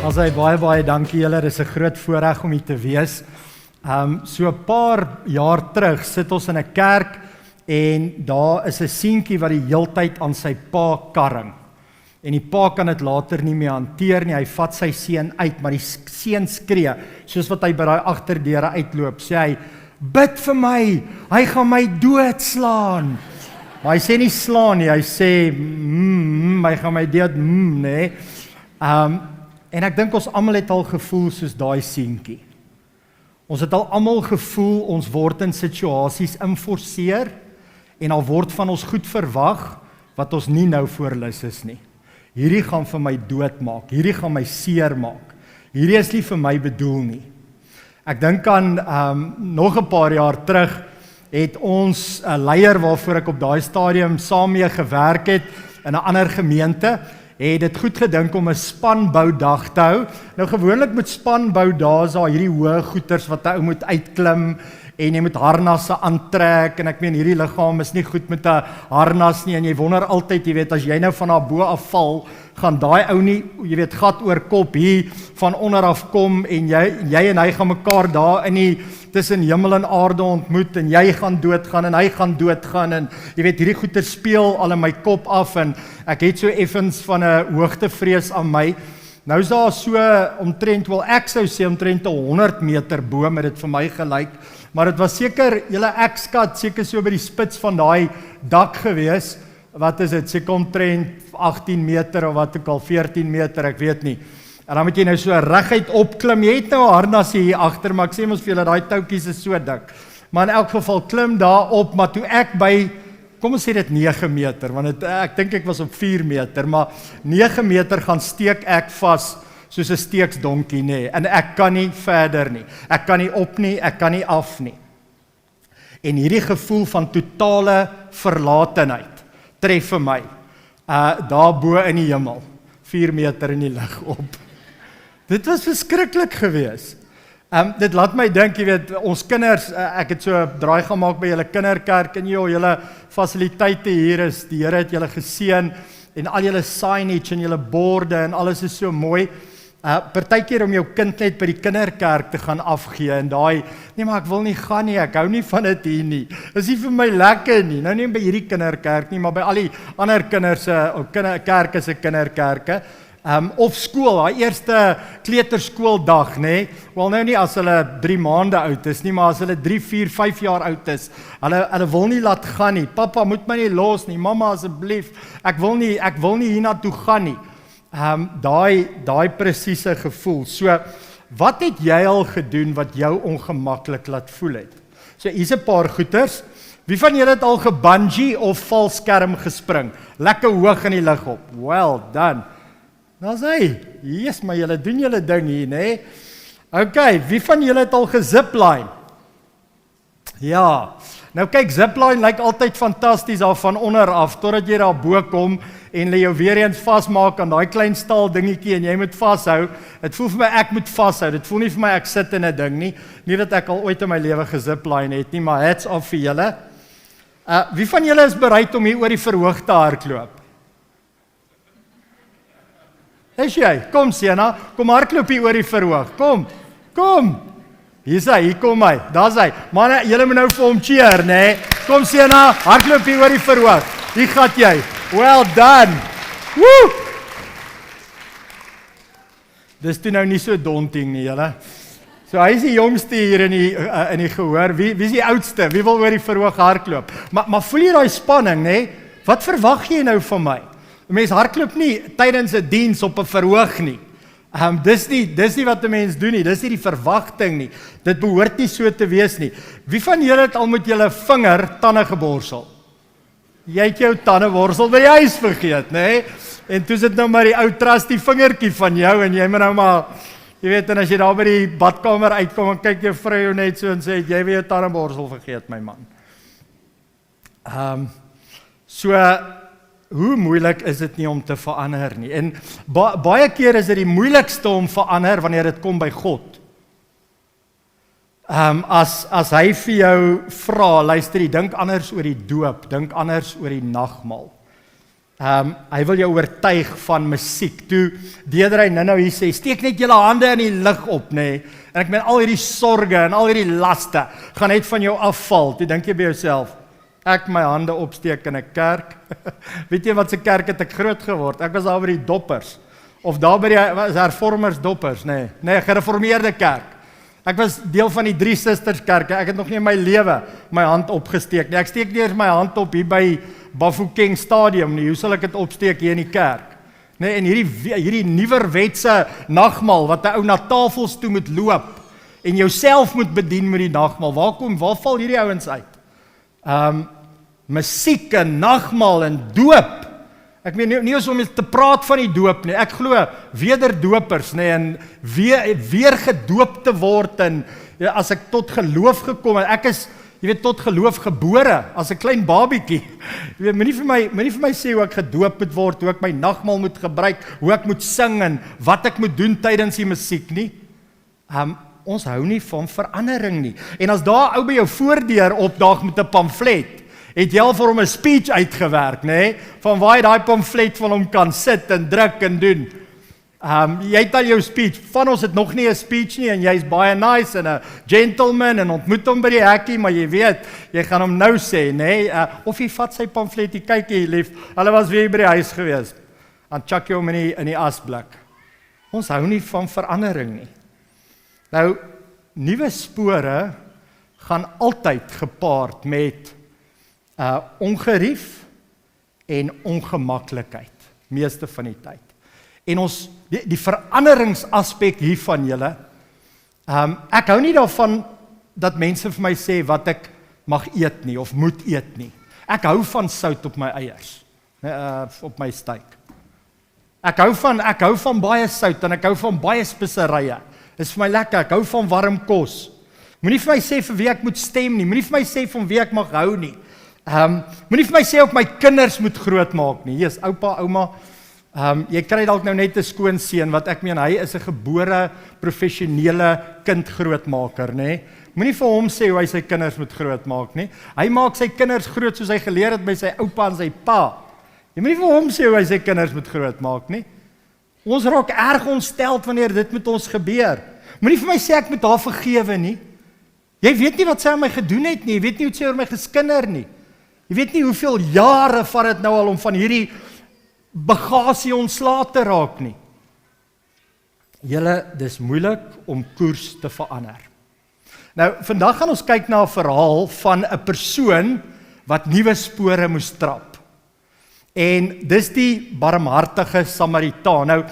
As hy baie dankie julle, dis 'n groot voorreg om hier te wees. So 'n paar jaar terug sit ons in 'n kerk en daar is 'n seentjie wat die heeltyd aan sy pa karring. En die pa kan dit later nie meer hanteer nie, hy vat sy seun uit, maar die seun skree, soos wat hy by daai agterdeure uitloop, sê hy, bid vir my, hy gaan my doodslaan. Maar hy sê nie slaan nie, hy sê, hy gaan my dood, nee. En ek dink ons almal het al gevoel soos daai seentjie. Ons het al almal gevoel, ons word in situasies inforceer, en al word van ons goed verwag, wat ons nie nou voorlus is nie. Hierdie gaan vir my doodmaak, hierdie gaan my seer maak, hierdie is nie vir my bedoel nie. Ek dink aan, nog 'n paar jaar terug, het ons 'n leier waarvoor ek op daai stadium saam mee gewerk het, in 'n ander gemeente, het dit goed gedink om 'n spanboudag te hou. Nou gewoonlik met spanboudae is daar hierdie hoë goeters wat 'n ou moet uitklim, en jy moet harnasse aantrek, en ek meen hierdie liggaam is nie goed met 'n harnas nie, en jy wonder altyd, jy weet, as jy nou van daar bo af val, gaan daai ou nie, jy weet, gat oor kop hier, van onder af kom, en jy en hy gaan mekaar daar in die, tussen hemel en aarde ontmoet, en jy gaan doodgaan, en hy gaan doodgaan, en jy weet, hierdie goeie speel al in my kop af, en ek het so effens van 'n hoogtevrees aan my. Nou is daar so omtrent, ek sou sê omtrent 100 meter bo, met dit vir my gelyk, maar dit was seker, ek skat, seker so by die spits van daai dak gewees, wat is dit, seker omtrent 18 meter, of wat ook al, 14 meter, ek weet nie. En dan moet jy nou so reguit opklim, jy het nou 'n harnas hier agter, maar ek sê mos vir julle, daai toutjies is so dik. Maar in elk geval, klim daar op, maar toe ek by, kom ons sê dit 9 meter, want ek dink ek was op 4 meter, maar 9 meter gaan steek ek vas, soos 'n steeksdonkie, nee, en ek kan nie verder nie, ek kan nie op nie, ek kan nie af nie. En hierdie gevoel van totale verlatenheid, tref vir my, daar bo in die hemel, 4 meter in die lug op. Dit was verskriklik gewees. Dit laat my dink, jy weet, ons kinders, ek het so 'n draai gemaak by julle kinderkerk, en julle fasiliteite hier is, die Here het julle geseën, en al julle signage, en julle borde, en alles is so mooi. Partykeer om jou kind net by die kinderkerk te gaan afgee, en daai, nee maar ek wil nie gaan nie, ek hou nie van dit hier nie, is nie vir my lekker nie, nou nie by hierdie kinderkerk nie, maar by al die ander kerke se kinderkerke, of skool, die eerste kleuterskooldag, nee, wel nou nie as hulle 3 maande oud is nie, maar as hulle 3, 4, 5 jaar oud is, hulle wil nie laat gaan nie, papa moet my nie los nie, mama asseblief, ek wil nie hiernatoe gaan nie, daai presiese gevoel. So, wat het jy al gedoen wat jou ongemaklik laat voel het? So, hier's 'n paar goeters. Wie van julle het al gebungee of valskerm gespring? Lekker hoog in die lug op. Well done. Nou sê, yes, maar julle doen julle ding hier, nee? Okay, wie van julle het al gezipline? Ja, nou kyk, zipline lyk altyd fantasties daar van onder af, totdat jy daar bo kom, en hulle jou weer eens vasmaak aan daai klein staal dingetjie, en jy moet vashou. Dit voel vir my ek moet vashou, dit voel nie vir my ek sit in 'n ding nie, nie dat ek al ooit in my lewe gezipline het nie, maar hats off vir julle. Wie van julle is bereid om hier oor die verhoog te hardloop? Is jy? Kom Siena, kom hardloop hier oor die verhoog, kom. Hier kom hy, daar's hy. Manne, julle moet nou vir hom cheer, nee? Kom Siena, hardloop hier oor die verhoog. Hier gaan jy. Well done. Woo! Dis toe nou nie so daunting nie, julle. So hy is die jongste hier in die gehoor. Wie is die oudste? Wie wil oor die verhoog hardloop? Maar voel jy daai spanning, nee? Wat verwag jy nou van my? 'n Mens hardloop nie tydens 'n diens op 'n verhoog nie. Dis nie wat 'n mens doen nie, dis nie die verwagting nie. Dit behoort nie so te wees nie. Wie van julle het al met julle vinger tande geborsel? Jy het jou tandeborsel by die huis vergeet, nee? En toe sit nou maar die ou trusty vingertjie van jou, en jy moet nou maar, jy weet, en as jy daar by die badkamer uitkom, en kyk jou vrou jou net so, en sê, jy weer jou tandeborsel vergeet, my man. So, hoe moeilik is dit nie om te verander nie? En baie keer is dit die moeilikste om verander wanneer dit kom by God. As hy vir jou vra, luister jy, dink anders oor die doop, dink anders oor die nagmaal. Hy wil jou oortuig van musiek. Toe Deedra nou hier sê, steek net julle hande in die lig op, nê. En ek meen al hierdie sorge en al hierdie laste gaan net van jou afval. Toe dink jy by jouself, ek my hande opsteek in 'n kerk. Weet jy wat se kerk het ek groot geword? Ek was daar by die doppers. Of daar by die hervormers doppers, nee, gereformeerde kerk. Ek was deel van die 3 Susters kerk. Ek het nog nie in my lewe my hand opgesteek nie. Ek steek nie eens my hand op hier by Bafokeng Stadium nie. Hoe sal ek dit opsteek hier in die kerk? Nee, en hierdie nuwerwetse nagmaal wat 'n ou na tafels toe moet loop en jouself moet bedien met die nagmaal. Waar val hierdie ouens uit? Musiek en nagmaal en doop. Ek meen nie om te praat van die doop nie. Ek glo wederdopers, nê, en weer gedoop te word en ja, as ek tot geloof gekom het. Ek is, jy weet, tot geloof gebore as 'n klein babietjie. Jy weet, moenie vir my sê hoe ek gedoop moet word, hoe ek my nagmaal moet gebruik, hoe ek moet sing en wat ek moet doen tydens die musiek nie. Ons hou nie van verandering nie. En as daar ou by jou voordeur opdaag met 'n pamflet, het jy al vir hom 'n speech uitgewerk, nê? Van waar jy daai pamflet van hom kan sit en druk en doen. Jy het al jou speech. Van ons het nog nie 'n speech nie en jy's baie nice en 'n gentleman en ontmoet hom by die hekkie, maar jy weet, jy gaan hom nou sê, nê? Of jy vat sy pamflet, jy kyk hier lief. Hulle was weer by die huis gewees. Dan chuck jy hom in die asblik. Ons hou nie van verandering nie. Nou, nuwe spore gaan altyd gepaard met ongerief en ongemaklikheid, meeste van die tyd. En ons, die veranderingsaspek hiervan julle, ek hou nie daarvan dat mense vir my sê wat ek mag eet nie, of moet eet nie. Ek hou van sout op my eiers, op my steak. Ek hou van baie sout, en ek hou van baie speserye. Is vir my lekker, ek hou van warm kos. Moenie vir my sê vir wie ek moet stem nie, moenie vir my sê van wie ek mag hou nie. Moenie vir my sê of my kinders moet groot maak nie. Jesus, oupa, ouma, jy kry dalk nou net 'n skoonseun wat ek meen hy is 'n gebore professionele kindgrootmaker, nê? Moenie vir hom sê hoe hy sy kinders moet grootmaak nie. Hy maak sy kinders groot soos hy geleer het by sy oupa en sy pa. Jy moenie vir hom sê hoe hy sy kinders moet grootmaak nie. Ons raak erg ontsteld wanneer dit met ons gebeur. Moenie vir my sê ek moet haar vergewe nie. Jy weet nie wat sy aan my gedoen het nie. Jy weet nie hoe sy oor my geskinder nie. Jy weet nie hoeveel jare vat dit nou al om van hierdie bagasie ontslae te raak nie. Julle, dis moeilik om koers te verander. Nou, vandag gaan ons kyk na 'n verhaal van 'n persoon wat nuwe spore moes trap. En dis die barmhartige Samaritaan. Nou,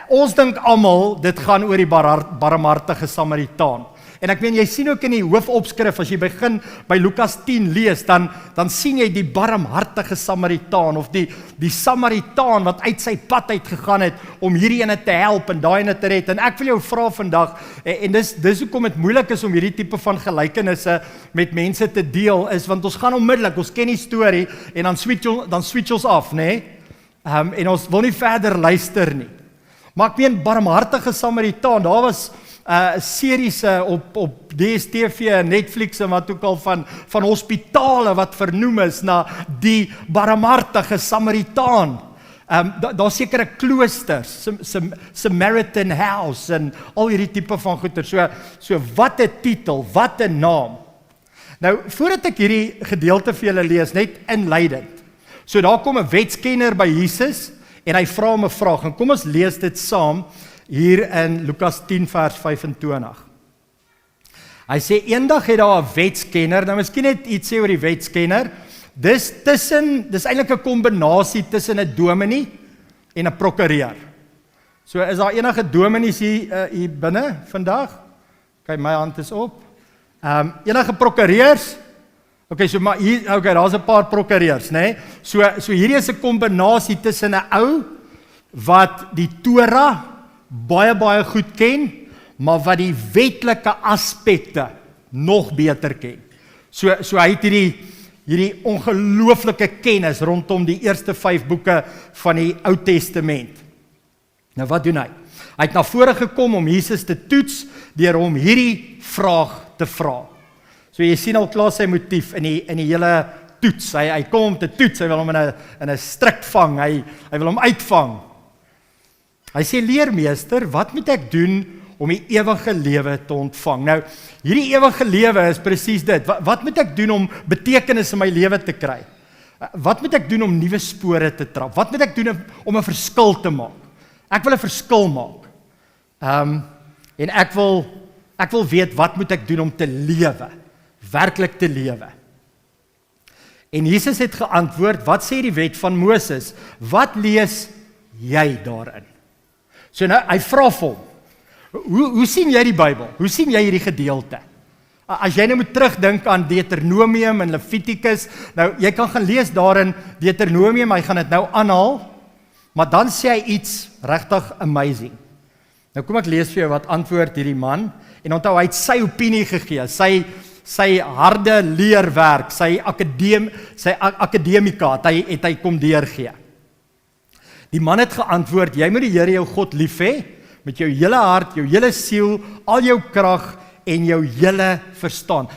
ons dink almal dit gaan oor die barmhartige Samaritaan. En ek meen, jy sien ook in die hoofopskrif, as jy begin by Lukas 10 lees, dan sien jy die barmhartige Samaritaan, of die Samaritaan wat uit sy pad uitgegaan het, om hierdie ene te help, en daai ene te red. En ek wil jou vra vandag, en dis hoekom dit moeilik is om hierdie tipe van gelykenisse met mense te deel, is, want ons gaan onmiddellik, ons ken die storie, en dan switch ons af, nê? En ons wil nie verder luister nie. Maar ek meen, barmhartige Samaritaan, daar was series op DStv, Netflix en wat ook al van hospitale wat vernoem is na die barmhartige Samaritaan. Daar sekere kloosters, Samaritan House en al hierdie tipe van goeder. So wat 'n titel, wat 'n naam. Nou, voordat ek hierdie gedeelte vir julle lees, net inleidend. So daar kom 'n wetskenner by Jesus en hy vra hom 'n vraag. En kom ons lees dit saam hier in Lukas 10 vers 25. Hy sê, eendag het daar 'n wetskenner, nou miskien net iets sê oor die wetskenner, dis eintlik 'n kombinasie tussen 'n dominee en 'n prokureur. So is daar enige dominees hier binne vandag? Kyk, my hand is op. Enige prokureurs? Okay, so maar hier, okay, daar's 'n paar prokureurs, né? So hierdie is 'n kombinasie tussen 'n ou wat die Torah baie goed ken, maar wat die wetlike aspekte nog beter ken. So hy het hierdie ongelooflike kennis rondom die eerste 5 boeke van die Ou Testament. Nou wat doen hy? Hy het na vore gekom om Jesus te toets deur hom hierdie vraag te vra. So jy sien al klaar sy motief in die hele toets. Hy kom om te toets, hy wil hom in 'n strik vang, hy wil hom uitvang. Hy sê, leermeester, wat moet ek doen om die ewige lewe te ontvang? Nou, hierdie ewige lewe is presies dit. Wat moet ek doen om betekenis in my lewe te kry? Wat moet ek doen om nuwe spore te trap? Wat moet ek doen om 'n verskil te maak? Ek wil 'n verskil maak. En ek wil weet, wat moet ek doen om te lewe? Werklik te lewe. En Jesus het geantwoord, wat sê die wet van Moses? Wat lees jy daarin? So nou, hy vra vir hom, hoe sien jy die Bybel? Hoe sien jy hierdie gedeelte? As jy nou moet terugdink aan Deuteronomium en Levitikus, nou, jy kan gaan lees daarin Deuteronomium, hy gaan dit nou aanhaal, maar dan sê hy iets regtig amazing. Nou kom ek lees vir jou wat antwoord hierdie man, en onthou, hy het sy opinie gegee, sy harde leerwerk, sy akademika, het hy kom deurgee. Die man het geantwoord, jy moet die Here jou God lief hê, met jou hele hart, jou hele siel, al jou krag en jou hele verstaan.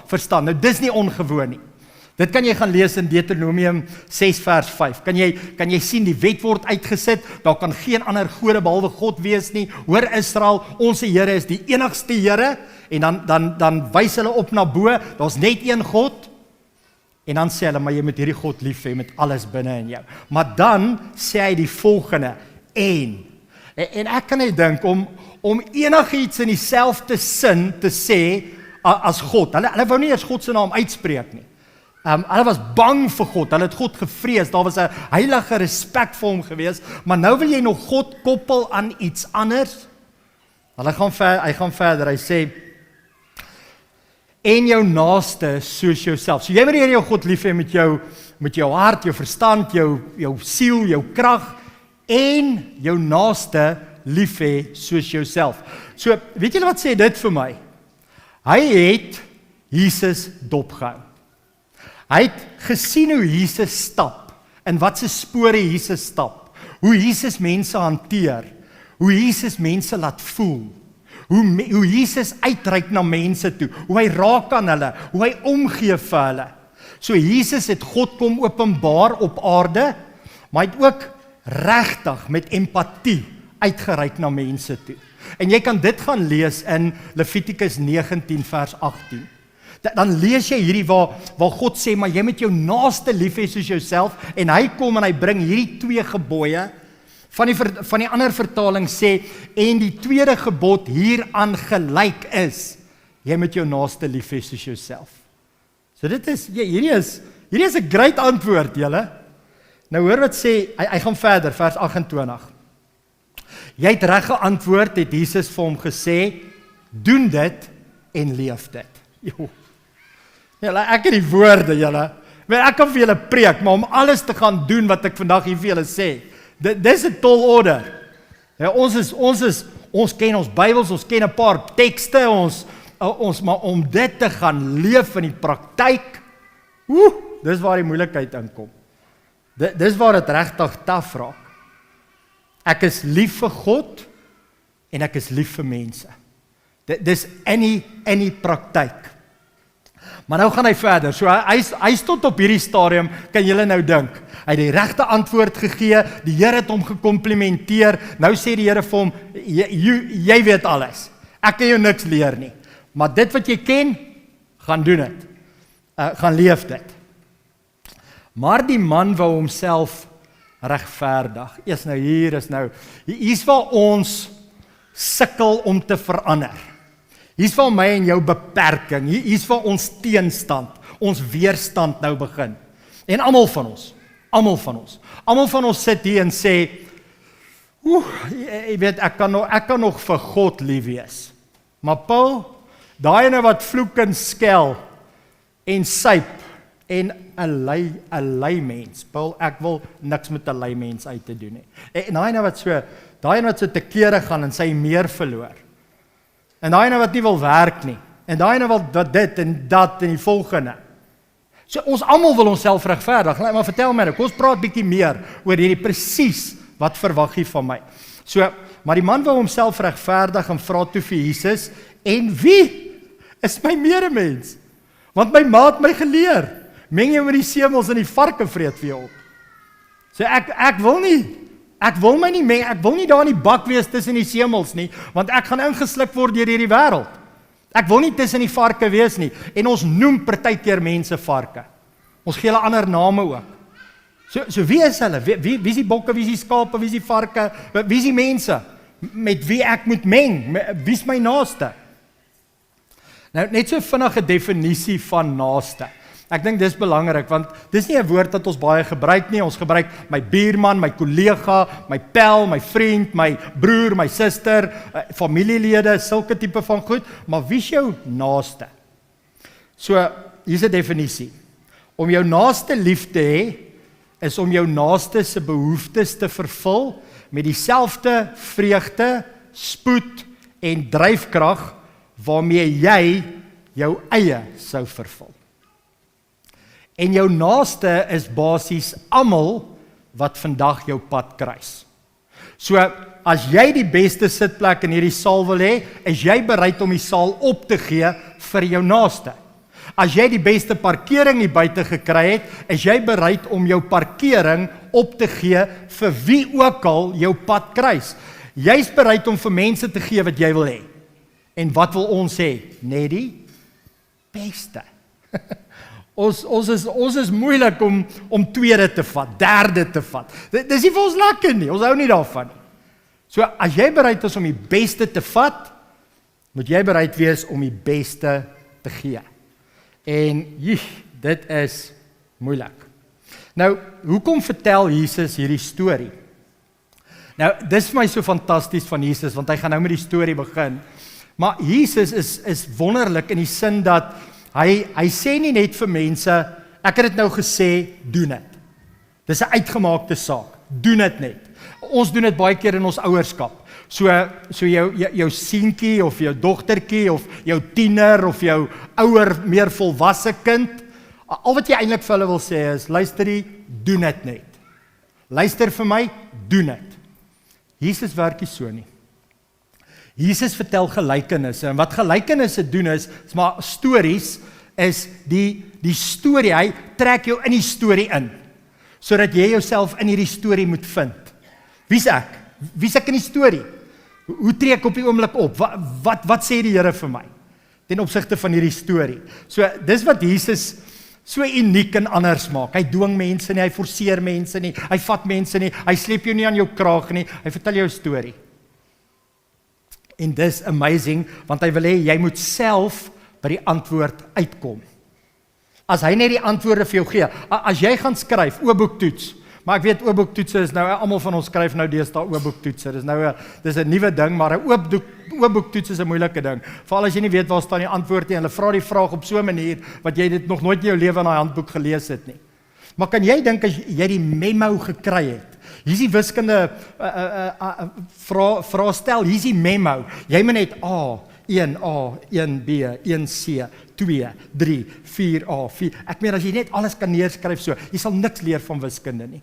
Nou dis nie ongewoon nie. Dit kan jy gaan lees in Deuteronomium 6 vers 5. Kan jy sien die wet word uitgesit, daar kan geen ander gode behalwe God wees nie. Hoor Israel, ons Here is die enigste Here, en dan wys hulle op na bo, daar's net een God. En dan sê hulle, maar jy moet hierdie God lief hê met alles binne in jou. Maar dan sê hy die volgende, en ek kan net dink, om enigiets in dieselfde sin te sê as God. Hulle wou nie eers God se naam uitspreek nie. Hulle was bang vir God, hulle het God gevrees, daar was 'n heilige respek vir hom gewees, maar nou wil jy nog God koppel aan iets anders? Hy gaan verder, hy sê, en jou naaste soos jouself. So jy moet die Here jou God lief hê met jou hart, jou verstand, jou siel, jou krag, en jou naaste lief hê soos jouself. So, weet julle wat sê dit vir my? Hy het Jesus dopgehou. Hy het gesien hoe Jesus stap, en wat se spore Jesus stap, hoe Jesus mense hanteer, hoe Jesus mense laat voel, hoe Jesus uitreik na mense toe, hoe hy raak aan hulle, hoe hy omgee vir hulle. So Jesus het God kom openbaar op aarde, maar hy het ook regtig met empatie uitgereik na mense toe. En jy kan dit gaan lees in Levitikus 19 vers 18. Dan lees jy hierdie waar God sê, maar jy moet jou naaste lief hê soos jouself, en hy kom en hy bring hierdie 2 gebooie, van die ander vertaling sê, en die tweede gebod hieraan gelyk is, jy moet jou naaste lief hê soos jouself. So hierdie is 'n great antwoord, julle. Nou hoor wat sê, hy gaan verder, vers 28. Jy het reg geantwoord, het Jesus vir hom gesê, doen dit en leef dit. Jo. Julle, ek het die woorde, julle. Ek kan vir julle preek, maar om alles te gaan doen wat ek vandag hier vir julle sê, dis 'n tall order. Ja, ons ken ons Bybels, ons ken 'n paar tekste, maar om dit te gaan leef in die praktyk, dis waar die moeilikheid inkom. Dis waar dit regtig taaf raak. Ek is lief vir God en ek is lief vir mense. Dis in die praktyk. Maar nou gaan hy verder. So hy stond op hierdie stadium, kan julle nou dink. Hy het die regte antwoord gegee, die Here het hom gekomplimenteer. Nou sê die Here vir hom, jy weet alles. Ek kan jou niks leer nie. Maar dit wat jy ken, gaan doen dit. Gaan leef dit. Maar die man wou homself regverdig. Hier's waar ons sukkel om te verander. Hier's waar my en jou beperking, hier's waar ons teenstand, ons weerstand nou begin. En almal van ons sit hier en sê, jy weet, ek kan nog vir God lief wees. Maar Paul, daai ene wat vloek en skel en syp en 'n lei mens. Paul, ek wil niks met 'n lei mens uit te doen nie. En daai ene wat so te kere gaan en sy meer verloor. En daai ene wat nie wil werk nie. En daai ene wat dit en dat en die volgende. So ons almal wil onsself regverdig. Maar vertel my nou, kom ons praat bietjie meer oor hierdie presies wat verwag jy van my. So, maar die man wou homself regverdig en vra toe vir Jesus, en wie is my medemens? Want my ma het my geleer, meng jou met die semels en die varke vreet vir jou op. So ek wil nie. Ek wil my nie meng, ek wil nie daar in die bak wees tussen die semels nie, want ek gaan ingesluk word deur hierdie wêreld. Ek wil nie tussen die varke wees nie. En ons noem partykeer mense varke. Ons gee hulle ander name ook. So wie is hulle? Wie is die bokke, wie is die skape, wie is die varke, wie is die mense? Met wie ek moet meng? Wie is my naaste? Nou, net so vinnige definisie van naaste. Ek dink dis belangrik, want dis nie 'n woord wat ons baie gebruik nie. Ons gebruik my buurman, my kollega, my pel, my vriend, my broer, my suster, familielede, sulke tipe van goed. Maar wie is jou naaste? So, hier's 'n definisie. Om jou naaste lief te hê, is om jou naaste se behoeftes te vervul met dieselfde vreugde, spoed en dryfkrag waarmee jy jou eie sou vervul. En jou naaste is basies almal wat vandag jou pad kruis. So, as jy die beste sitplek in hierdie saal wil hê, is jy bereid om die saal op te gee vir jou naaste. As jy die beste parkering hier buite gekry het, is jy bereid om jou parkering op te gee vir wie ook al jou pad kruis. Jy's bereid om vir mense te gee wat jy wil hê. En wat wil ons hê? Net die beste. Ons is moeilik om tweede te vat, derde te vat. Dis nie vir ons lekker nie, ons hou nie daarvan nie. So, as jy bereid is om die beste te vat, moet jy bereid wees om die beste te gee. En dit is moeilik. Nou, hoekom vertel Jesus hierdie storie? Nou, dis vir my so fantasties van Jesus, want hy gaan nou met die storie begin. Maar Jesus is wonderlik in die sin dat hy sê nie net vir mense, ek het dit nou gesê, doen dit. Dis 'n uitgemaakte saak, doen dit net. Ons doen dit baie keer in ons ouerskap. So jou seentjie of jou dogtertjie of jou tiener of jou ouer, meer volwasse kind, al wat jy eintlik vir hulle wil sê is, luisterie, doen dit net. Luister vir my, doen dit. Jesus werk nie so nie. Jesus vertel gelykenisse, en wat gelykenisse doen is maar stories, is die storie, hy trek jou in die storie in, sodat jy jouself in hierdie storie moet vind. Wie's ek? Wie's ek in die storie? Hoe tree ek op die oomblik op? Wat sê die Here vir my? Ten opsigte van hierdie storie. So, dis wat Jesus so uniek en anders maak. Hy dwing mense nie, hy forceer mense nie, hy vat mense nie, hy sleep jou nie aan jou kraag nie, hy vertel jou 'n storie. En dis amazing, want hy wil hê jy moet self by die antwoord uitkom. As hy net die antwoorde vir jou gee, as jy gaan skryf, O-boektoets, maar ek weet O-boektoetse is nou, almal van ons skryf nou deesdae O-boektoetse, dis 'n nuwe ding, maar 'n O-boektoets is 'n moeilike ding, veral as jy nie weet waar staan die antwoord nie, en hulle vra die vraag op so 'n manier, wat jy dit nog nooit in jou lewe in daai handboek gelees het nie. Maar kan jy dink as jy die memo gekry het, hier is die wiskunde vraestel, hier is die memo, jy moet net A, 1A, 1B, 1C, 2, 3, 4A, 4, ek meen as jy net alles kan neerskryf so, jy sal niks leer van wiskunde nie.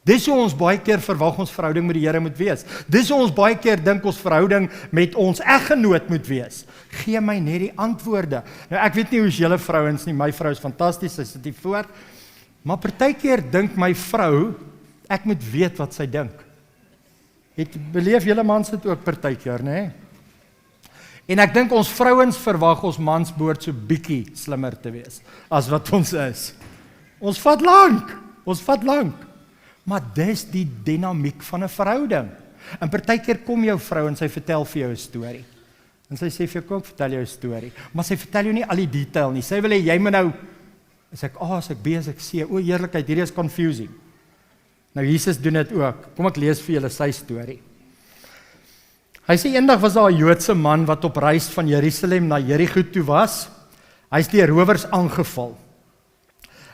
Dis hoe ons baie keer verwag ons verhouding met die Here moet wees. Dis hoe ons baie keer dink ons verhouding met ons eggenoot moet wees. Gee my net die antwoorde. Nou ek weet nie hoe is julle vrouens nie, my vrou is fantasties, sy sit hier voor, maar partykeer dink my vrou, ek moet weet wat sy dink. Beleef julle mans dit ook partykeer, né? En ek dink ons vrouens verwag ons mans behoort so bietjie slimmer te wees as wat ons is. Ons vat lank. Maar dis die dinamiek van 'n verhouding. En partykeer kom jou vrou en sy vertel vir jou 'n storie. En sy sê vir jou, kom ek vertel jou 'n storie. Maar sy vertel jou nie al die detail nie. Sy wil hê jy moet nou, as ek A, as ek B, as ek C, o heerlikheid, hierdie is confusing. Nou Jesus doen dit ook. Kom ek lees vir julle sy storie. Hy sê eendag was daar 'n Joodse man wat op reis van Jerusalem na Jerigo toe was. Hy is deur rowers aangeval.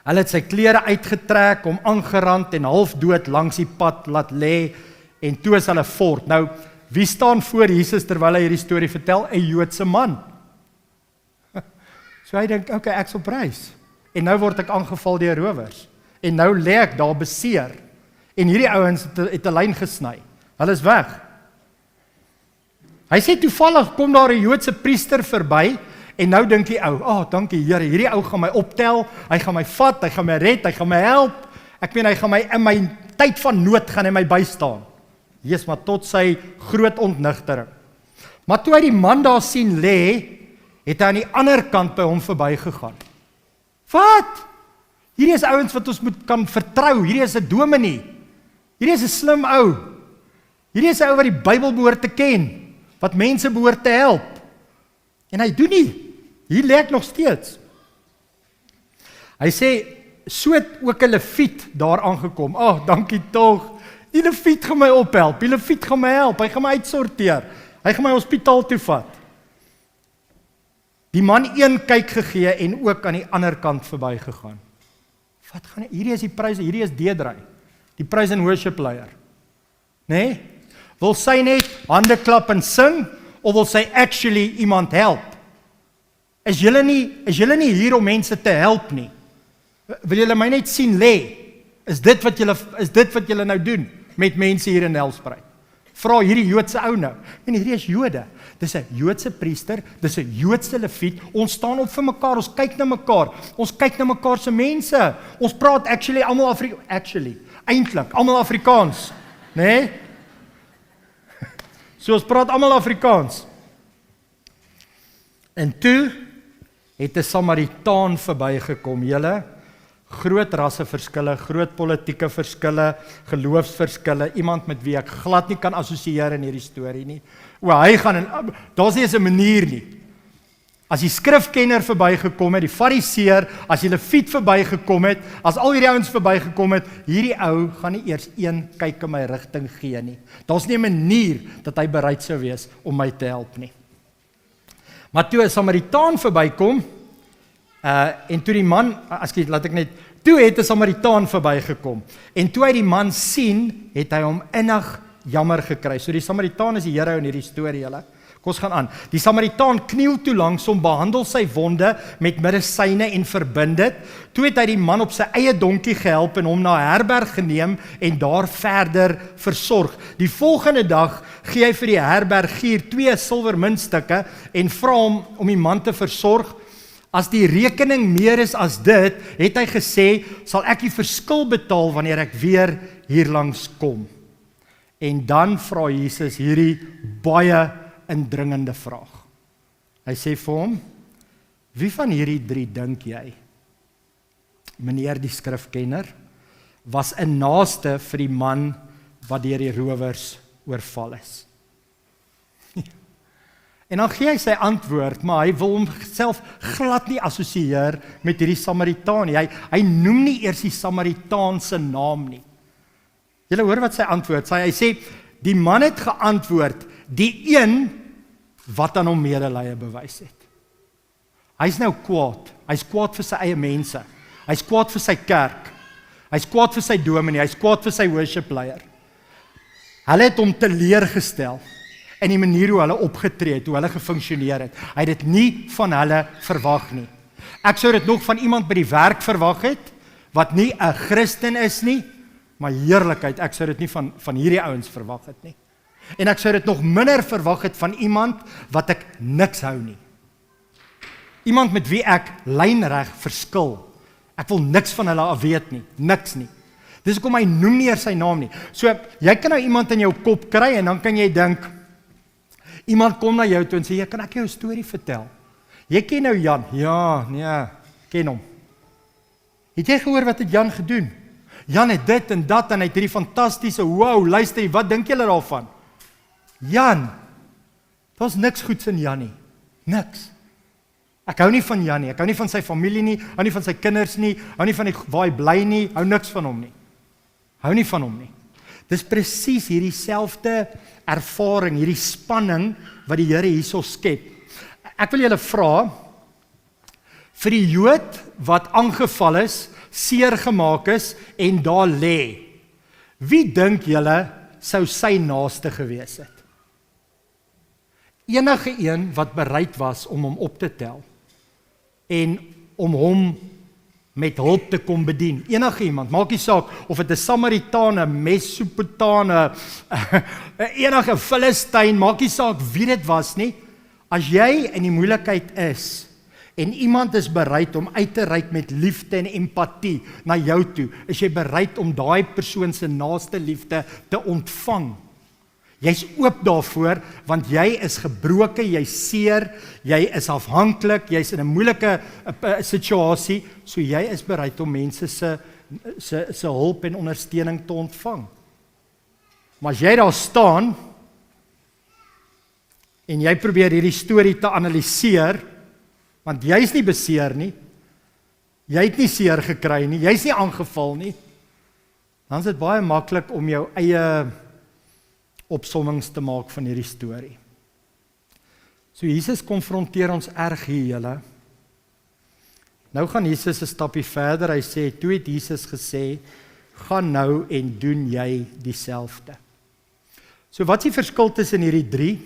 Hulle het sy klere uitgetrek, hom aangerand en half dood langs die pad laat lê en toe is hulle fort. Nou, wie staan voor Jesus terwyl hy hierdie storie vertel? 'n Joodse man. So hy dink, okay, ek's op reis. En nou word ek aangeval deur rowers. En nou lê ek daar beseer. En hierdie ouens het 'n lyn gesny. Hulle is weg. Hy sê toevallig kom daar 'n Joodse priester verby En nou dink die ou, dankie Here, hierdie ou gaan my optel, hy gaan my vat, hy gaan my red, hy gaan my help. Ek meen, hy gaan my in my tyd van nood gaan hy my bystaan. Jesus, maar tot sy groot ontnigtering. Maar toe hy die man daar sien lê, het hy aan die ander kant by hom verbygegaan. Wat? Hierdie is ouens wat ons kan vertrou, hierdie is 'n dominee, hierdie is 'n slim ou, hierdie is 'n ou wat die Bybel behoort te ken, wat mense behoort te help. En hy doen nie, hier lê ek nog steeds. Hy sê, so het ook 'n leviet daar aangekom, dankie tog, die leviet gaan my ophelp, die leviet gaan my help, hy gaan my uitsorteer, hy gaan my hospitaal toe vat. Die man een kyk gegee en ook aan die ander kant verbygegaan. Wat gaan hierdie is die prys, hierdie is Deedrey, die praise and worship leier. Nee? Wil sy net hande klap en sing, of wil sy actually iemand help? Is julle nie hier om mense te help nie? Wil julle my net sien lê? Is dit wat julle nou doen met mense hier in Nelspruit? Vra hierdie Joodse ou nou. En hierdie is Jode. Dis 'n Joodse priester, dis 'n Joodse leviet. Ons staan op vir mekaar, ons kyk na mekaar. Ons kyk na mekaar se mense. Ons praat eintlik almal Afrikaans, né? Nee? So ons praat almal Afrikaans. En toe het 'n Samaritaan verbygekom, julle. Groot rasseverskille, groot politieke verskille, geloofsverskille, iemand met wie ek glad nie kan assosieer in hierdie storie nie. Hy gaan, daar's nie eens 'n manier nie. As die skrifkenner verbygekom het, die fariseer, as die leviet verbygekom het, as al hierdie ouens verbygekom het, hierdie ou gaan nie eers een kyk in my rigting gee nie. Daar's nie 'n manier dat hy bereid sou wees om my te help nie. Maar toe 'n Samaritaan verbykom, en toe die man, toe het 'n Samaritaan verbygekom, en toe hy die man sien, het hy hom innig jammer gekry. So die Samaritaan is die Here in hierdie storie, julle. Kom ons gaan aan. Die Samaritaan kniel toe langs hom, behandel sy wonde met medisyne en verbind dit. Toe het hy die man op sy eie donkie gehelp en hom na 'n herberg geneem en daar verder versorg. Die volgende dag gee hy vir die herbergier 2 silwermuntstukke en vra hom om die man te versorg. As die rekening meer is as dit, het hy gesê, sal ek die verskil betaal wanneer ek weer hierlangs kom. En dan vra Jesus hierdie baie indringende vraag. Hy sê vir hom, wie van hierdie 3 dink jy, meneer die skrifkenner, was 'n naaste vir die man wat deur die rowers oorval is? En dan gee hy sy antwoord, maar hy wil homself glad nie assosieer met hierdie Samaritaan nie. Hy noem nie eers die Samaritaan se naam nie. Julle hoor wat sy antwoord sê. Hy sê, die man het geantwoord, die een wat aan hom medelee bewys het. Hy's nou kwaad. Hy's kwaad vir sy eie mense. Hy's kwaad vir sy kerk. Hy's kwaad vir sy dominee. Hy's kwaad vir sy worship leier. Hulle het hom teleurgestel in die manier hoe hulle opgetree het, hoe hulle gefunksioneer het. Hy het dit nie van hulle verwag nie. Ek sou dit nog van iemand by die werk verwag het, wat nie 'n Christen is nie, maar heerlikheid, ek sou dit nie van hierdie ouens verwag het nie. En ek sou dit nog minder verwag het van iemand wat ek niks hou nie. Iemand met wie ek lynreg verskil. Ek wil niks van hulle af weet nie, niks nie. Dis hoekom hy noem nie eers sy naam nie. So, jy kan nou iemand in jou kop kry en dan kan jy dink, iemand kom na jou toe en sê, kan ek jou 'n storie vertel? Jy ken nou Jan? Ja, nee, ken hom. Het jy gehoor wat het Jan gedoen? Jan het dit en dat en hy het hierdie fantastiese, wow, luister, wat dink julle daarvan? Jan, daar's niks goeds in Jan nie, niks. Ek hou nie van Jan nie, ek hou nie van sy familie nie, hou nie van sy kinders nie, hou nie van waar hy bly nie, hou niks van hom nie. Hou nie van hom nie. Dis presies hierdie selfde ervaring, hierdie spanning wat die Here hierso skep. Ek wil julle vra, vir die Jood wat aangeval is, seer gemaak is en daar lê, wie dink julle sou sy naaste gewees het? Enige een wat bereid was om hom op te tel en om hom met hulp te kom bedien. Enige iemand, maak nie saak of dit 'n Samaritaan, 'n Mesopotaan, enige Filistyn, maak nie saak wie dit was nie. As jy in die moeilikheid is, en iemand is bereid om uit te reik met liefde en empatie na jou toe, is jy bereid om daai persoon se naaste liefde te ontvang. Jy's oop daarvoor, want jy is gebroken, jy's seer, jy is afhanklik, jy's in 'n moeilike situasie, so jy is bereid om mense se hulp en ondersteuning te ontvang. Maar as jy daar staan, en jy probeer hierdie storie te analiseer, want jy's nie beseer nie, jy het nie seer gekry nie, jy's nie aangeval nie, dan is dit baie maklik om jou eie opsommings te maak van hierdie storie. So Jesus konfronteer ons erg hier, julle. Nou gaan Jesus 'n stapie verder, hy sê, toe het Jesus gesê, gaan nou en doen jy dieselfde. So wat is die verskil tussen hierdie drie?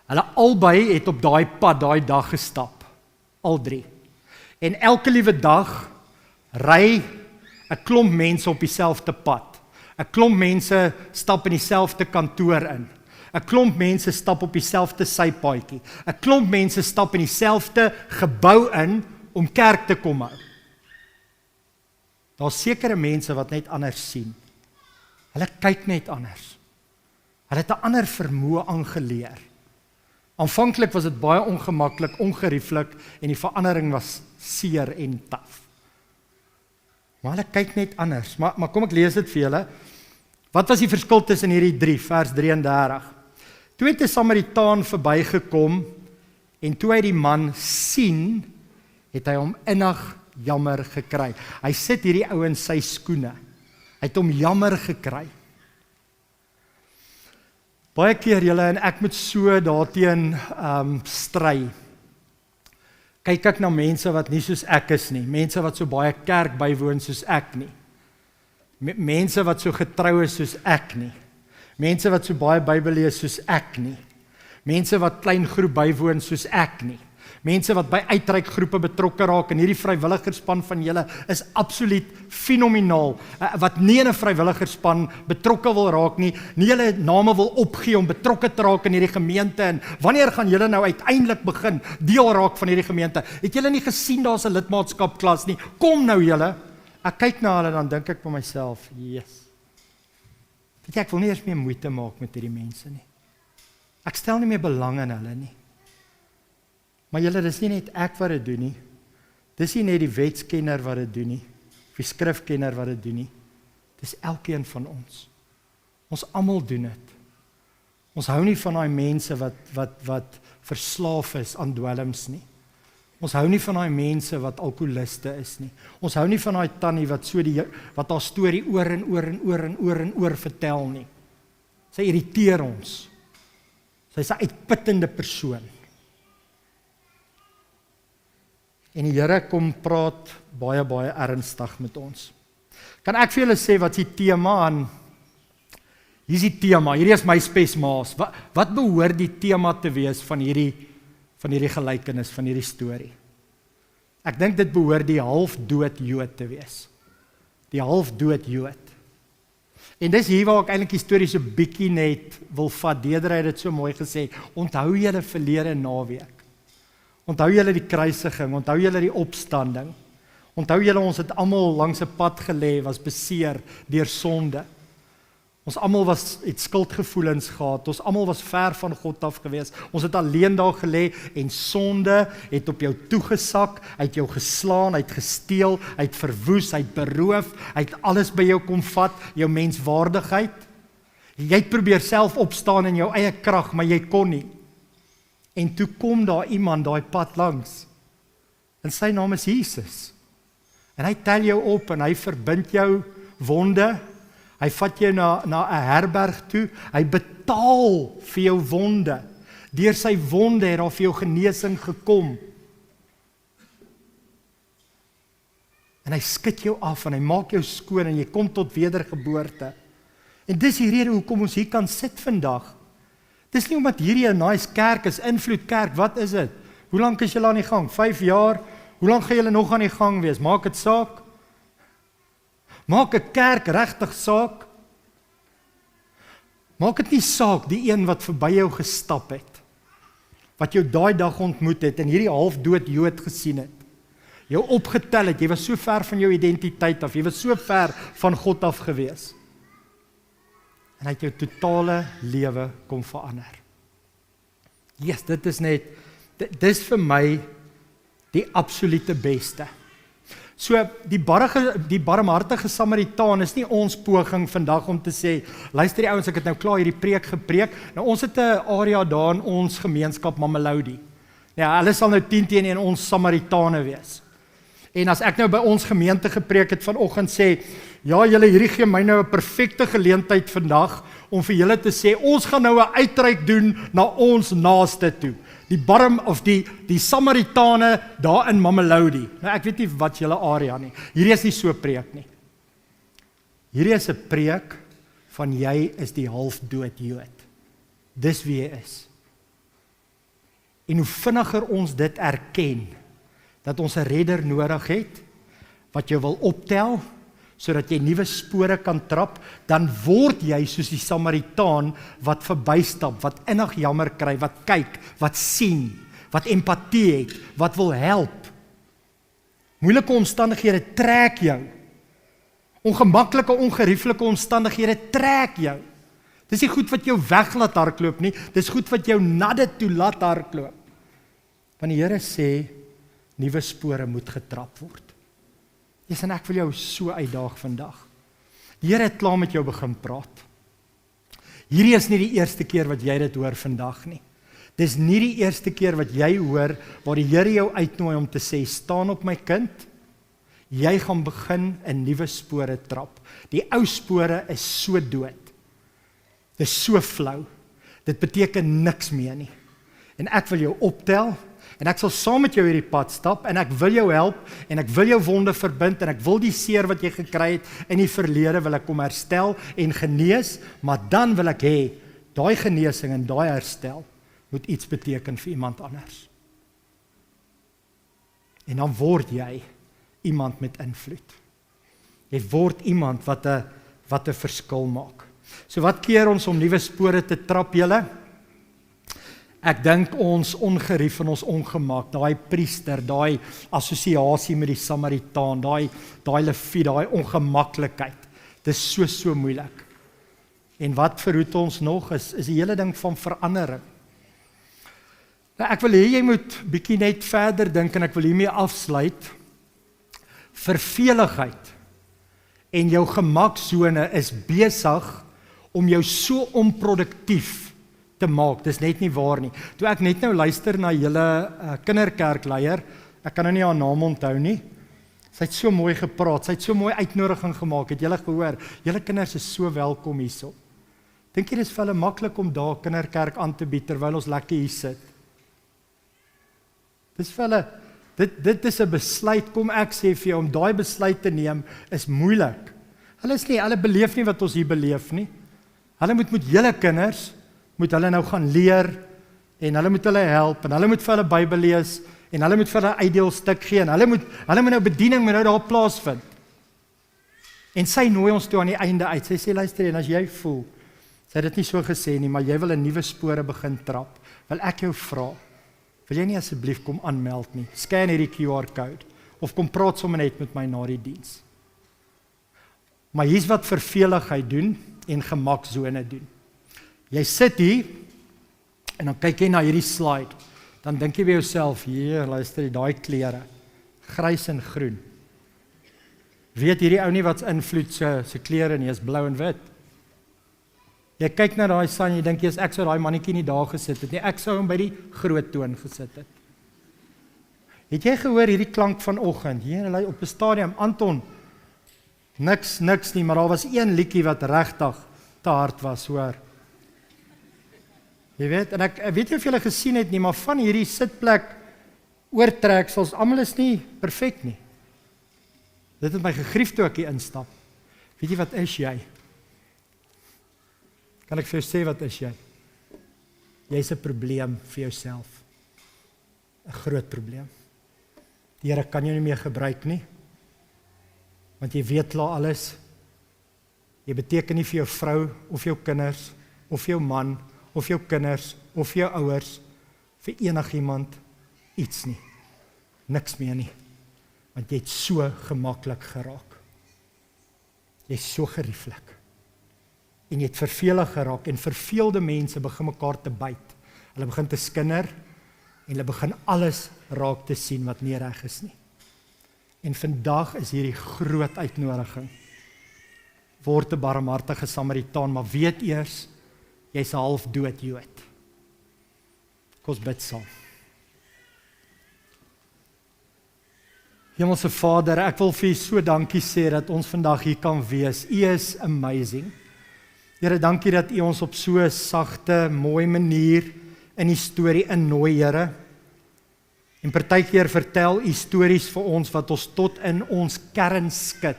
Hulle albei het op daai pad, daai dag gestap, al drie. En elke liewe dag ry 'n klomp mense op dieselfde pad. 'n Klomp mense stap in dieselfde kantoor in. 'n Klomp mense stap op dieselfde sypaadjie. 'n Klomp mense stap in dieselfde gebou in om kerk te kom hou. Daar's sekere mense wat net anders sien. Hulle kyk net anders. Hulle het 'n ander vermoë aangeleer. Aanvanklik was dit baie ongemaklik, ongerieflik en die verandering was seer en taaf. Maar hulle kyk net anders. Maar kom ek lees dit vir julle. Wat was die verskil tussen hierdie drie, vers 33? Toe het 'n Samaritaan verbygekom en toe hy die man sien, het hy hom innig jammer gekry. Hy sit hierdie ou in sy skoene. Hy het hom jammer gekry. Baie keer julle en ek moet so daarteen stry. Kyk ek na mense wat nie soos ek is nie, mense wat so baie kerk bywoon soos ek nie. Mense wat so getrou is soos ek nie. Mense wat so baie Bybel lees soos ek nie. Mense wat klein groep bywoon soos ek nie. Mense wat by uitreikgroepe betrokke raak en hierdie vrywilligerspan van julle is absoluut fenomenaal. Wat nie in 'n vrywilligerspan betrokke wil raak nie, nie julle name wil opgee om betrokke te raak in hierdie gemeente en wanneer gaan julle nou uiteindelik begin deel raak van hierdie gemeente? Het julle nie gesien daar's 'n lidmaatskapklas nie? Kom nou julle. Ek kyk na hulle dan dink ek vir myself, yes. Weet jy, ek wil nie eers meer moeite maak met hierdie mense nie. Ek stel nie meer belang in hulle nie. Maar julle, dis nie net ek wat dit doen nie. Dis nie net die wetskenner wat dit doen nie, of die skrifkenner wat dit doen nie. Dis elkeen van ons. Ons almal doen dit. Ons hou nie van daai mense wat verslaaf is aan dwelms nie. Ons hou nie van daai mense wat alkoholiste is nie. Ons hou nie van daai tannie wat haar storie oor en oor vertel nie. Sy irriteer ons. Sy's 'n uitputtende persoon. En die Here kom praat baie ernstig met ons. Kan ek vir julle sê wat is die tema aan? Hier is die tema, hierdie is my spesmaas. Wat behoort die tema te wees van hierdie gelykenis, van hierdie storie? Ek dink dit behoort die halfdood Jood te wees. Die halfdood Jood. En dis hier waar ek eintlik die storie so bietjie net wil vat. Deder het dit so mooi gesê, onthou julle verlede naweek. Onthou julle die kruisiging, onthou julle die opstanding. Onthou julle ons het almal langs 'n pad gelê, was beseer deur sonde. Ons almal het skuldgevoelens gehad, ons almal was ver van God af gewees. Ons het alleen daar gelê en sonde het op jou toegesak, hy het jou geslaan, hy het gesteel, hy het verwoes, hy het beroof, hy het alles by jou kom vat, jou menswaardigheid. Jy het probeer self opstaan in jou eie krag, maar jy kon nie. En toe kom daar iemand daai pad langs. En sy naam is Jesus. En hy tel jou op en hy verbind jou wonde. Hy vat jou na 'n herberg toe. Hy betaal vir jou wonde. Deur sy wonde het daar vir jou genesing gekom. En hy skud jou af en hy maak jou skoon en jy kom tot wedergeboorte. En dis die rede hoekom ons hier kan sit vandag. Dis nie omdat hierdie 'n nice kerk is, Invloed Kerk, wat is dit? Hoe lank is julle aan die gang? 5 jaar? Hoe lank gaan julle nog aan die gang wees? Maak dit saak? Maak 'n kerk regtig saak? Maak dit nie saak die een wat verby jou gestap het. wat jou daai dag ontmoet het en hierdie halfdood Jood gesien het, jou opgetel het, jy was so ver van jou identiteit af, jy was so ver van God af gewees, en hy het jou totale lewe kom verander. Yes, dit is net, dit is vir my die absolute beste. So, die barmhartige Samaritaan is nie ons poging vandag om te sê, luister die ouens, ek het nou klaar hierdie preek gepreek, nou ons het 'n area daar in ons gemeenskap, Mamelodi. Ja, hulle sal nou 10 teenoor ons Samaritane wees. En as ek nou by ons gemeente gepreek het vanoggend sê, ja, julle hierdie gee my nou 'n perfekte geleentheid vandag, om vir julle te sê, ons gaan nou 'n uitreik doen na ons naaste toe. Die Samaritane daar in Mamelodi. Nou ek weet nie wat julle area nie. Hierdie is nie so preek nie. Hierdie is 'n preek van jy is die halfdood Jood. Dis wie jy is. En hoe vinniger ons dit erken, dat ons 'n redder nodig het, wat jou wil optel, sodat jy nuwe spore kan trap, dan word jy soos die Samaritaan wat verbystap, wat innig jammer kry, wat kyk, wat sien, wat empatie het, wat wil help. Moeilike omstandighede trek jou. Ongemaklike, ongerieflike omstandighede trek jou. Dis nie goed wat jou weg laat hardloop nie, dis goed wat jou na dit toe laat hardloop. Want die Here sê, nuwe spore moet getrap word. Yes, en ek wil jou so uitdaag vandag. Die Here het klaar met jou begin praat. Hierdie is nie die eerste keer wat jy dit hoor vandag nie. Dis nie die eerste keer wat jy hoor, waar die Here jou uitnooi om te sê, staan op my kind, jy gaan begin 'n nuwe spore trap. Die ou spore is so dood. Dis so flou. Dit beteken niks meer nie. En ek wil jou optel, en ek sal saam met jou hierdie pad stap, en ek wil jou help, en ek wil jou wonde verbind, en ek wil die seer wat jy gekry het in die verlede, wil ek kom herstel en genees, maar dan wil ek hê, daai genesing en daai herstel, moet iets beteken vir iemand anders. En dan word jy iemand met invloed. Jy word iemand wat 'n verskil maak. So wat keer ons om nuwe spore te trap, julle? Ek dink ons ongerief en ons ongemak, daai priester, daai assosiasie met die Samaritaan, daai leviet, daai ongemaklikheid. Dis so moeilik. En wat verhoed ons nog is die hele ding van verandering. Nou ek wil hê jy moet bietjie net verder dink en ek wil hiermee afsluit. Verveligheid en jou gemaksone is besig om jou so onproduktief te maak. Dis net nie waar nie. Toe ek net nou luister na julle kinderkerkleier, ek kan nou nie haar naam onthou nie. Sy het so mooi gepraat, sy het so mooi uitnodiging gemaak. Het julle gehoor? Julle kinders is so welkom hierso. Dink jy dis vir hulle maklik om daar kinderkerk aan te bied terwyl ons lekker hier sit? Dis vir hulle, dit is 'n besluit, kom ek sê vir jou, om daai besluit te neem is moeilik. Hulle beleef nie wat ons hier beleef nie. Hulle moet julle kinders moet hulle nou gaan leer, en hulle moet hulle help, en hulle moet vir hulle Bybel lees, en hulle moet vir hulle uitdeelstuk gee, en hulle moet nou bediening moet nou daar plaasvind. En sy nooi ons toe aan die einde uit, sy sê, luister, en as jy voel, sy het dit nie so gesê nie, maar jy wil 'n nuwe spore begin trap, wil ek jou vra, wil jy nie asseblief kom aanmeld nie, scan hierdie QR-code, of kom praat sommer net met my na die diens. Maar hier's wat verveligheid doen, en gemaksone doen. Jy sit hier, en dan kyk jy na hierdie slide, dan dink jy by jouself, luister, daai klere, grys en groen. Weet hierdie ou nie wat invloed sy klere nie, is blou en wit. Jy kyk na daai san, jy dink jy, ek sou daai mannetjie nie daar gesit het nie, ek sou hom by die groot toon gesit het. Het jy gehoor hierdie klank vanoggend, hier op 'n stadium, Anton, niks nie, maar daar was een liedjie wat regtig te hard was, hoor. Jy weet, en ek weet nie of julle gesien het nie, maar van hierdie sitplek oortreksels, almal is nie perfek nie. Dit het my gegrief toe ek hier instap. Weet jy wat is jy? Kan ek vir jou sê wat is jy? Jy's 'n probleem vir jouself. 'n Groot probleem. Die Here kan jou nie meer gebruik nie, want jy weet klaar alles. Jy beteken nie vir jou vrou, of jou kinders, of jou man, of jou kinders, of jou ouers, vir enigiemand iets nie. Niks meer nie. Want jy het so gemaklik geraak. Jy is so gerieflik. En jy het vervelig geraak en verveelde mense begin mekaar te byt. Hulle begin te skinder en hulle begin alles raak te sien wat nie reg is nie. En vandag is hierdie groot uitnodiging. Word 'n barmhartige Samaritaan, maar weet eers, jy's 'n half dood Jood. Kom ons bid saam. Hemelse Vader, ek wil vir U so dankie sê dat ons vandag hier kan wees. U is amazing. Here, dankie dat U ons op so 'n sagte, mooi manier in die storie innooi, Here. En partykeer vertel U stories vir ons wat ons tot in ons kern skud.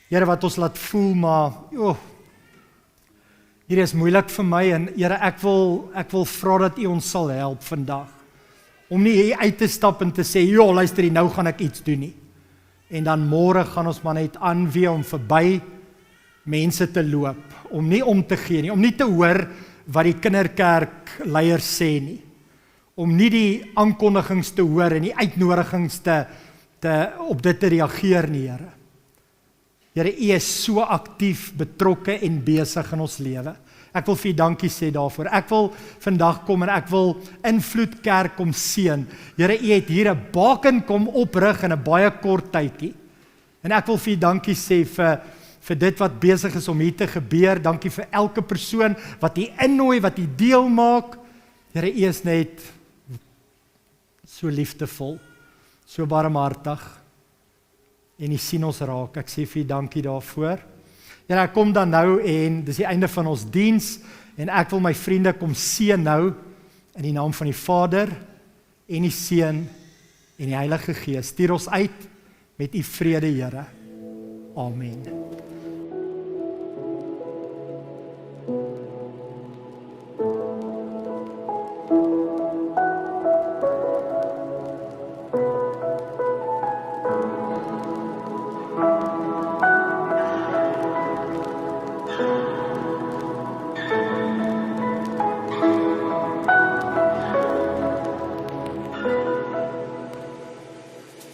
Here, wat ons laat voel, maar hierdie is moeilik vir my en Here, ek wil vra dat U ons sal help vandag. Om nie hier uit te stap en te sê, luister hier, nou gaan ek iets doen nie. En dan môre gaan ons maar net aanwee om verby mense te loop, om nie om te gee nie, om nie te hoor wat die kinderkerk leiers sê nie, om nie die aankondigings te hoor en die uitnodigings op dit te reageer nie, Here. Here, U is so aktief, betrokke en besig in ons lewe. Ek wil vir U dankie sê daarvoor. Ek wil vandag kom en ek wil Invloed Kerk kom seën. Here, U het hier 'n baken kom oprig in 'n baie kort tydjie. En ek wil vir U dankie sê vir dit wat besig is om hier te gebeur. Dankie vir elke persoon wat U innooi, wat U deel maak. Here, U is net so liefdevol, so barmhartig. En U sien ons raak. Ek sê vir U dankie daarvoor. Ja, ek kom dan nou en dis die einde van ons diens en ek wil my vriende kom seën nou in die naam van die Vader en die Seun en die Heilige Gees. Stuur ons uit met U vrede, Here. Amen.